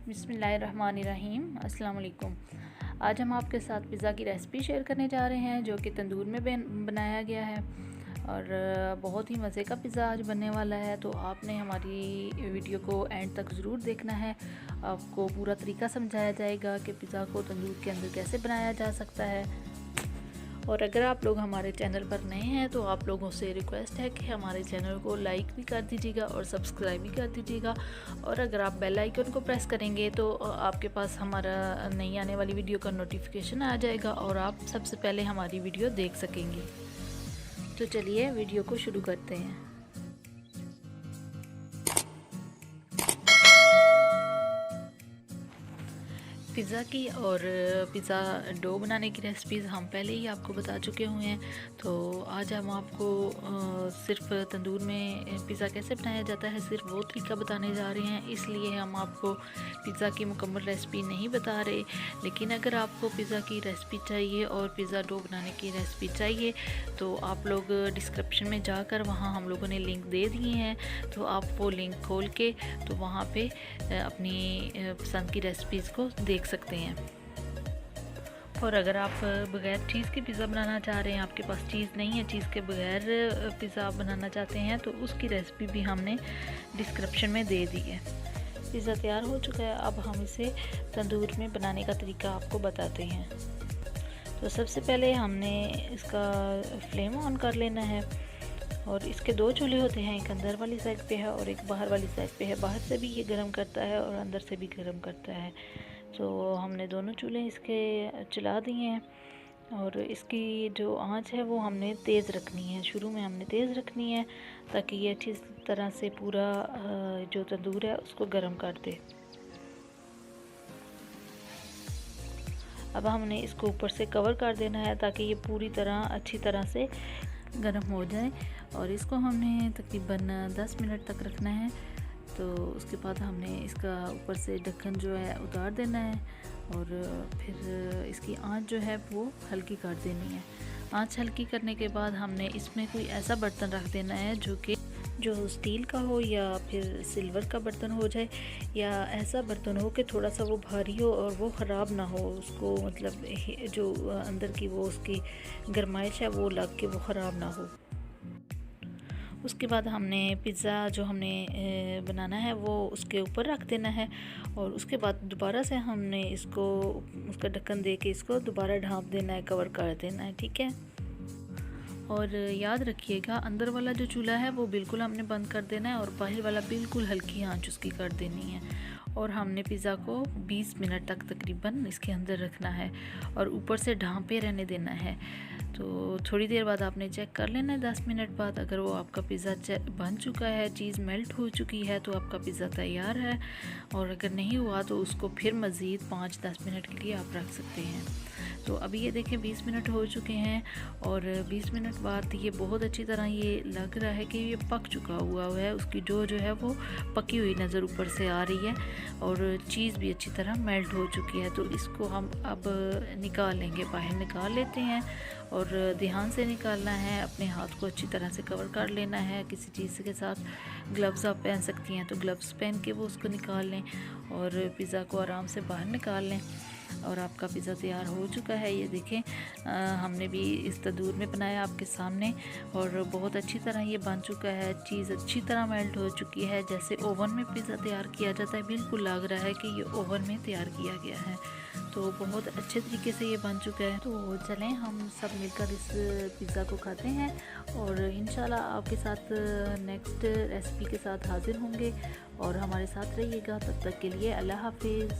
बिस्मिल्लाहिर्रहमानिर्रहीम। अस्सलाम वालेकुम। आज हम आपके साथ पिज़्ज़ा की रेसिपी शेयर करने जा रहे हैं जो कि तंदूर में बनाया गया है और बहुत ही मज़े का पिज़्ज़ा आज बनने वाला है। तो आपने हमारी वीडियो को एंड तक ज़रूर देखना है। आपको पूरा तरीका समझाया जाएगा कि पिज़्ज़ा को तंदूर के अंदर कैसे बनाया जा सकता है। और अगर आप लोग हमारे चैनल पर नए हैं तो आप लोगों से रिक्वेस्ट है कि हमारे चैनल को लाइक भी कर दीजिएगा और सब्सक्राइब भी कर दीजिएगा। और अगर आप बेल आइकन को प्रेस करेंगे तो आपके पास हमारा नई आने वाली वीडियो का नोटिफिकेशन आ जाएगा और आप सबसे पहले हमारी वीडियो देख सकेंगे। तो चलिए वीडियो को शुरू करते हैं। पिज़्ज़ा की और पिज़्ज़ा डो बनाने की रेसिपीज़ हम पहले ही आपको बता चुके हुए हैं। तो आज हम आपको सिर्फ तंदूर में पिज़्ज़ा कैसे बनाया जाता है सिर्फ वो तरीका बताने जा रहे हैं। इसलिए हम आपको पिज़्ज़ा की मुकम्मल रेसिपी नहीं बता रहे। लेकिन अगर आपको पिज़्ज़ा की रेसिपी चाहिए और पिज़्ज़ा डो बनाने की रेसिपी चाहिए तो आप लोग डिस्क्रिप्शन में जाकर वहाँ हम लोगों ने लिंक दे दिए हैं। तो आप वो लिंक खोल के तो वहाँ पे अपनी पसंद की रेसिपीज़ को देख सकते हैं। और अगर आप बग़ैर चीज़ के पिज़्ज़ा बनाना चाह रहे हैं, आपके पास चीज़ नहीं है, चीज़ के बग़ैर पिज़्ज़ा बनाना चाहते हैं तो उसकी रेसिपी भी हमने डिस्क्रिप्शन में दे दी है। पिज़्ज़ा तैयार हो चुका है। अब हम इसे तंदूर में बनाने का तरीका आपको बताते हैं। तो सबसे पहले हमने इसका फ्लेम ऑन कर लेना है और इसके दो चूल्हे होते हैं, एक अंदर वाली साइड पे है और एक बाहर वाली साइड पे है। बाहर से भी ये गर्म करता है और अंदर से भी गर्म करता है। तो हमने दोनों चूल्हे इसके चला दिए हैं और इसकी जो आंच है वो हमने तेज़ रखनी है। शुरू में हमने तेज़ रखनी है ताकि ये अच्छी तरह से पूरा जो तंदूर है उसको गर्म कर दे। अब हमने इसको ऊपर से कवर कर देना है ताकि ये पूरी तरह अच्छी तरह से गर्म हो जाए और इसको हमने तकरीबन 10 मिनट तक रखना है। तो उसके बाद हमने इसका ऊपर से ढक्कन जो है उतार देना है और फिर इसकी आंच जो है वो हल्की कर देनी है। आंच हल्की करने के बाद हमने इसमें कोई ऐसा बर्तन रख देना है जो स्टील का हो या फिर सिल्वर का बर्तन हो जाए, या ऐसा बर्तन हो कि थोड़ा सा वो भारी हो और वो ख़राब ना हो, उसको मतलब जो अंदर की वो उसकी गर्माइश है वो लग के वो ख़राब ना हो। उसके बाद हमने पिज़्ज़ा जो हमने बनाना है वो उसके ऊपर रख देना है और उसके बाद दोबारा से हमने इसको उसका ढक्कन दे के इसको दोबारा ढाँप देना है, कवर कर देना है, ठीक है। और याद रखिएगा अंदर वाला जो चूल्हा है वो बिल्कुल हमने बंद कर देना है और बाहर वाला बिल्कुल हल्की आंच उसकी कर देनी है। और हमने पिज़्ज़ा को 20 मिनट तक तकरीबन इसके अंदर रखना है और ऊपर से ढाँपे रहने देना है। तो थोड़ी देर बाद आपने चेक कर लेना है 10 मिनट बाद। अगर वो आपका पिज़्ज़ा बन चुका है, चीज़ मेल्ट हो चुकी है तो आपका पिज़्ज़ा तैयार है। और अगर नहीं हुआ तो उसको फिर मज़ीद 5-10 मिनट के लिए आप रख सकते हैं। तो अभी ये देखें 20 मिनट हो चुके हैं और 20 मिनट बाद ये बहुत अच्छी तरह ये लग रहा है कि ये पक चुका हुआ है। उसकी डो जो है वो पकी हुई नज़र ऊपर से आ रही है और चीज़ भी अच्छी तरह मेल्ट हो चुकी है। तो इसको हम अब निकाल लेंगे, बाहर निकाल लेते हैं और ध्यान से निकालना है। अपने हाथ को अच्छी तरह से कवर कर लेना है किसी चीज़ के साथ। ग्लव्स आप पहन सकती हैं तो ग्लव्स पहन के वो उसको निकाल लें और पिज़्ज़ा को आराम से बाहर निकाल लें। और आपका पिज़्ज़ा तैयार हो चुका है। ये देखें हमने भी इस तंदूर में बनाया आपके सामने और बहुत अच्छी तरह ये बन चुका है। चीज़ अच्छी तरह मेल्ट हो चुकी है, जैसे ओवन में पिज़्ज़ा तैयार किया जाता है बिल्कुल लग रहा है कि ये ओवन में तैयार किया गया है। तो बहुत अच्छे तरीके से ये बन चुका है। तो चलें हम सब मिलकर इस पिज़्ज़ा को खाते हैं और इंशाल्लाह आपके साथ नेक्स्ट रेसिपी के साथ हाज़िर होंगे। और हमारे साथ रहिएगा, तब तक के लिए अल्लाह हाफिज़।